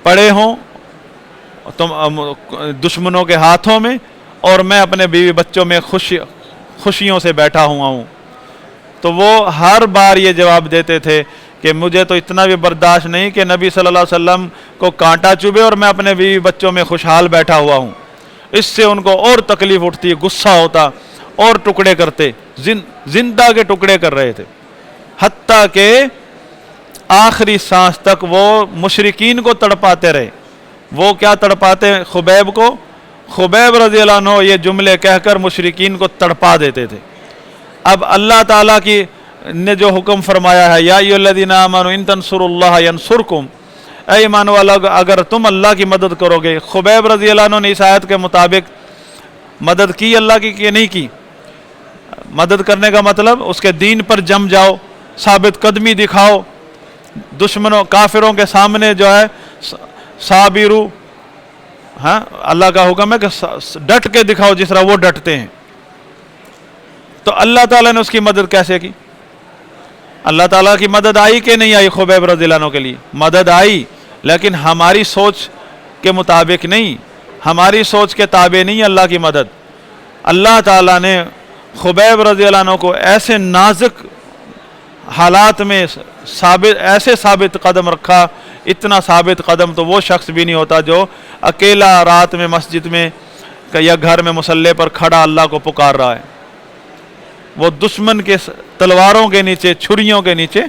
پڑے ہوں دشمنوں کے ہاتھوں میں, اور میں اپنے بیوی بچوں میں خوشیوں سے بیٹھا ہوا ہوں. تو وہ ہر بار یہ جواب دیتے تھے کہ مجھے تو اتنا بھی برداشت نہیں کہ نبی صلی اللہ علیہ وسلم کو کانٹا چبھے اور میں اپنے بیوی بچوں میں خوشحال بیٹھا ہوا ہوں. اس سے ان کو اور تکلیف اٹھتی, غصہ ہوتا, اور ٹکڑے کرتے, زندہ کے ٹکڑے کر رہے تھے, حتیٰ کہ آخری سانس تک وہ مشرکین کو تڑپاتے رہے. وہ کیا تڑپاتے خبیب کو؟ خبیب رضی اللہ عنہ یہ جملے کہہ کر مشرکین کو تڑپا دیتے تھے. اب اللہ تعالیٰ کی نے جو حکم فرمایا ہے یا ایھا الذین آمنوا ان تنصروا اللہ ینصرکم, اے ایمان والو اگر تم اللہ کی مدد کرو گے. خبیب رضی اللہ عنہ نے اس آیت کے مطابق مدد کی اللہ کی کہ نہیں کی؟ مدد کرنے کا مطلب اس کے دین پر جم جاؤ, ثابت قدمی دکھاؤ, دشمنوں کافروں کے سامنے جو ہے صابرو, ہاں اللہ کا حکم ہے کہ ڈٹ کے دکھاؤ جس طرح وہ ڈٹتے ہیں. تو اللہ تعالیٰ نے اس کی مدد کیسے کی؟ اللہ تعالیٰ کی مدد آئی کہ نہیں آئی؟ خبیب رضی اللہ عنہ کے لیے مدد آئی, لیکن ہماری سوچ کے مطابق نہیں, ہماری سوچ کے تابع نہیں اللہ کی مدد. اللہ تعالیٰ نے خبیب رضی اللہ عنہ کو ایسے نازک حالات میں ایسے ثابت قدم رکھا, اتنا ثابت قدم تو وہ شخص بھی نہیں ہوتا جو اکیلا رات میں مسجد میں یا گھر میں مصلی پر کھڑا اللہ کو پکار رہا ہے. وہ دشمن کے تلواروں کے نیچے, چھریوں کے نیچے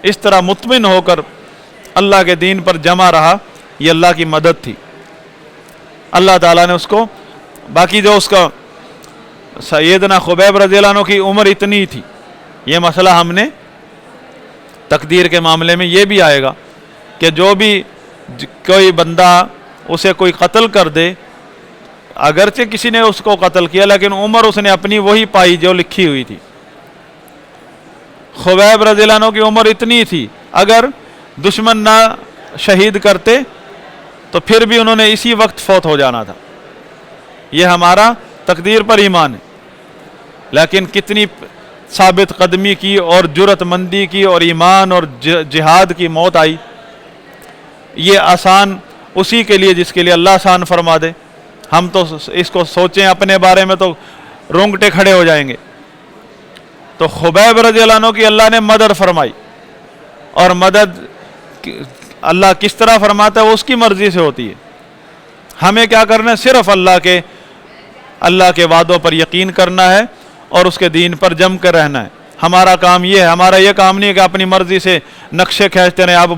اس طرح مطمئن ہو کر اللہ کے دین پر جمع رہا. یہ اللہ کی مدد تھی. اللہ تعالیٰ نے اس کو, باقی جو اس کا سیدنا خبیب رضی اللہ عنہ کی عمر اتنی تھی, یہ مسئلہ ہم نے تقدیر کے معاملے میں یہ بھی آئے گا کہ جو بھی کوئی بندہ اسے کوئی قتل کر دے، اگرچہ کسی نے اس کو قتل کیا لیکن عمر اس نے اپنی وہی پائی جو لکھی ہوئی تھی۔ خبیب رضی اللہ عنہ کی عمر اتنی تھی، اگر دشمن نہ شہید کرتے تو پھر بھی انہوں نے اسی وقت فوت ہو جانا تھا۔ یہ ہمارا تقدیر پر ایمان ہے، لیکن کتنی ثابت قدمی کی اور جرأت مندی کی اور ایمان اور جہاد کی موت آئی۔ یہ آسان اسی کے لیے جس کے لیے اللہ آسان فرما دے۔ ہم تو اس کو سوچیں اپنے بارے میں تو رونگٹے کھڑے ہو جائیں گے۔ تو خبیب رضی اللہ عنہ کی اللہ نے مدد فرمائی، اور مدد اللہ کس طرح فرماتا ہے وہ اس کی مرضی سے ہوتی ہے۔ ہمیں کیا کرنا ہے؟ صرف اللہ کے وعدوں پر یقین کرنا ہے اور اس کے دین پر جم کر رہنا ہے۔ ہمارا کام یہ ہے، ہمارا یہ کام نہیں ہے کہ اپنی مرضی سے نقشے کھینچتے رہیں، اب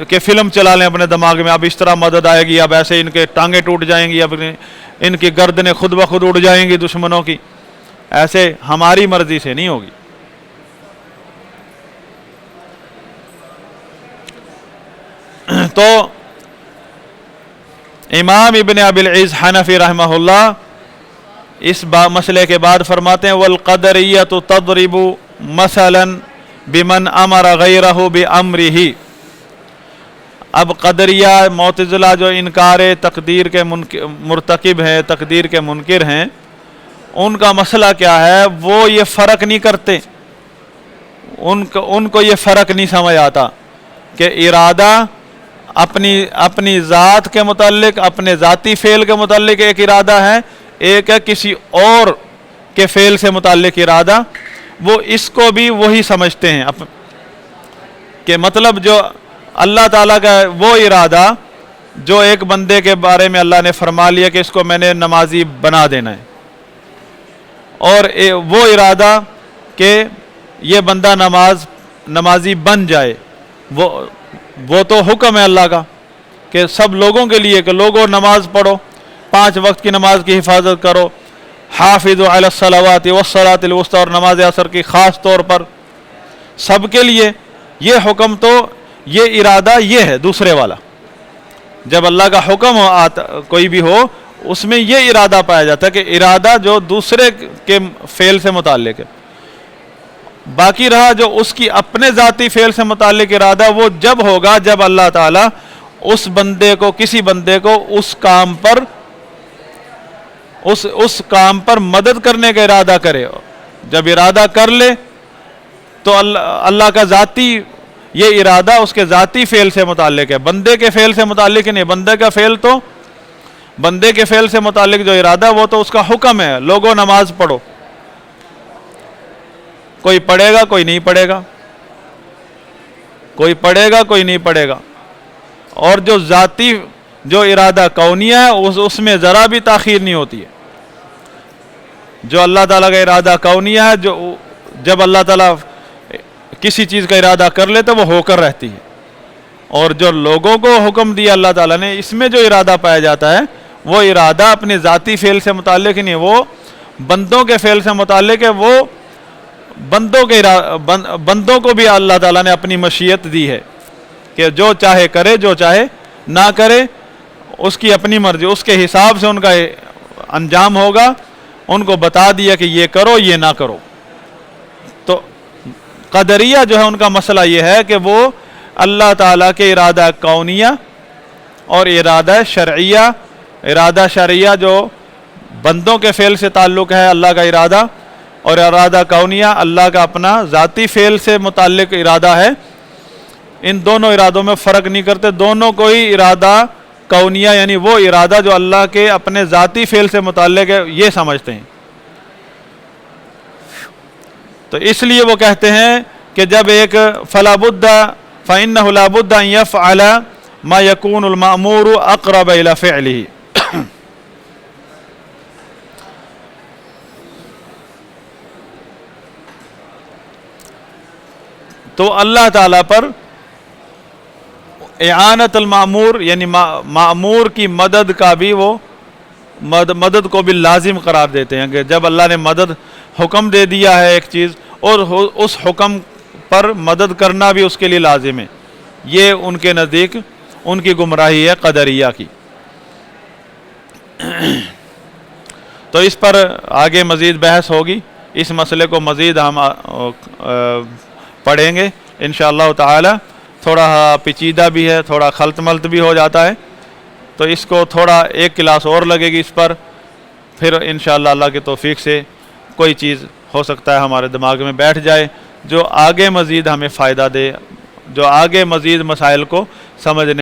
کہ فلم چلا لیں اپنے دماغ میں، اب اس طرح مدد آئے گی، اب ایسے ان کے ٹانگیں ٹوٹ جائیں گی، اب ان کی گردنیں خود بخود اڑ جائیں گی دشمنوں کی۔ ایسے ہماری مرضی سے نہیں ہوگی۔ تو امام ابن ابی العز حنفی رحمہ اللہ اس مسئلے کے بعد فرماتے ہیں والقدریۃ تضرب مثلا بمن امر غیرہ بامرہ۔ اب قدریہ معتزلہ جو انکار تقدیر کے مرتکب ہیں، تقدیر کے منکر ہیں، ان کا مسئلہ کیا ہے؟ وہ یہ فرق نہیں کرتے، ان کو یہ فرق نہیں سمجھ آتا کہ ارادہ اپنی ذات کے متعلق، اپنے ذاتی فعل کے متعلق ایک ارادہ ہے، ایک ہے کسی اور کے فعل سے متعلق ارادہ۔ وہ اس کو بھی وہی سمجھتے ہیں کہ مطلب جو اللہ تعالیٰ کا وہ ارادہ جو ایک بندے کے بارے میں اللہ نے فرما لیا کہ اس کو میں نے نمازی بنا دینا ہے، اور وہ ارادہ کہ یہ بندہ نمازی بن جائے، وہ تو حکم ہے اللہ کا کہ سب لوگوں کے لیے کہ لوگوں نماز پڑھو، 5 وقت کی نماز کی حفاظت کرو، حافظوا علی الصلوات والصلاۃ الوسطی، اور نماز عصر کی خاص طور پر سب کے لیے۔ یہ حکم تو یہ ارادہ یہ ہے دوسرے والا، جب اللہ کا حکم کوئی بھی ہو اس میں یہ ارادہ پایا جاتا ہے کہ ارادہ جو دوسرے کے فعل سے متعلق ہے۔ باقی رہا جو اس کی اپنے ذاتی فعل سے متعلق ارادہ، وہ جب ہوگا جب اللہ تعالیٰ اس بندے کو، کسی بندے کو اس کام پر مدد کرنے کا ارادہ کرے۔ جب ارادہ کر لے تو اللہ کا ذاتی یہ ارادہ اس کے ذاتی فعل سے متعلق ہے، بندے کے فعل سے متعلق نہیں۔ بندے کے فعل سے متعلق جو ارادہ وہ تو اس کا حکم ہے، لوگوں نماز پڑھو، کوئی پڑھے گا کوئی نہیں پڑھے گا، کوئی پڑھے گا کوئی نہیں پڑھے گا۔ اور جو ذاتی جو ارادہ کونیہ ہے اس میں ذرا بھی تاخیر نہیں ہوتی ہے۔ جو اللہ تعالیٰ کا ارادہ کونیہ ہے، جب اللہ تعالیٰ کسی چیز کا ارادہ کر لے تو وہ ہو کر رہتی ہے، اور جو لوگوں کو حکم دیا اللہ تعالیٰ نے، اس میں جو ارادہ پایا جاتا ہے وہ ارادہ اپنے ذاتی فعل سے متعلق نہیں، وہ بندوں کے فعل سے متعلق ہے۔ وہ بندوں کو بھی اللہ تعالیٰ نے اپنی مشیت دی ہے کہ جو چاہے کرے، جو چاہے نہ کرے، اس کی اپنی مرضی، اس کے حساب سے ان کا انجام ہوگا۔ ان کو بتا دیا کہ یہ کرو یہ نہ کرو۔ تو قدریہ جو ہے ان کا مسئلہ یہ ہے کہ وہ اللہ تعالیٰ کے ارادہ کونیہ اور ارادہ شرعیہ جو بندوں کے فعل سے تعلق ہے اللہ کا ارادہ، اور ارادہ کونیہ اللہ کا اپنا ذاتی فعل سے متعلق ارادہ ہے، ان دونوں ارادوں میں فرق نہیں کرتے، دونوں کو ہی ارادہ کونیہ یعنی وہ ارادہ جو اللہ کے اپنے ذاتی فعل سے متعلق ہے یہ سمجھتے ہیں۔ تو اس لیے وہ کہتے ہیں کہ جب ایک فلا بد فإنه لا بد أن يفعل ما يكون المأمور أقرب إلى فعله۔ تو اللہ تعالیٰ پر اعانت المأمور یعنی مأمور کی مدد کا بھی وہ مدد کو بھی لازم قرار دیتے ہیں کہ جب اللہ نے حکم دے دیا ہے ایک چیز اور اس حکم پر مدد کرنا بھی اس کے لیے لازم ہے. یہ ان کے نزدیک ان کی گمراہی ہے قدریہ کی. تو اس پر آگے مزید بحث ہوگی. اس مسئلے کو مزید ہم پڑھیں گے انشاءاللہ تعالی. تھوڑا پیچیدہ بھی ہے, تھوڑا خلط ملط بھی ہو جاتا ہے, تو اس کو تھوڑا ایک کلاس اور لگے گی اس پر. پھر انشاءاللہ اللہ کی توفیق سے کوئی چیز ہو سکتا ہے ہمارے دماغ میں بیٹھ جائے جو آگے مزید ہمیں فائدہ دے, جو آگے مزید مسائل کو سمجھنے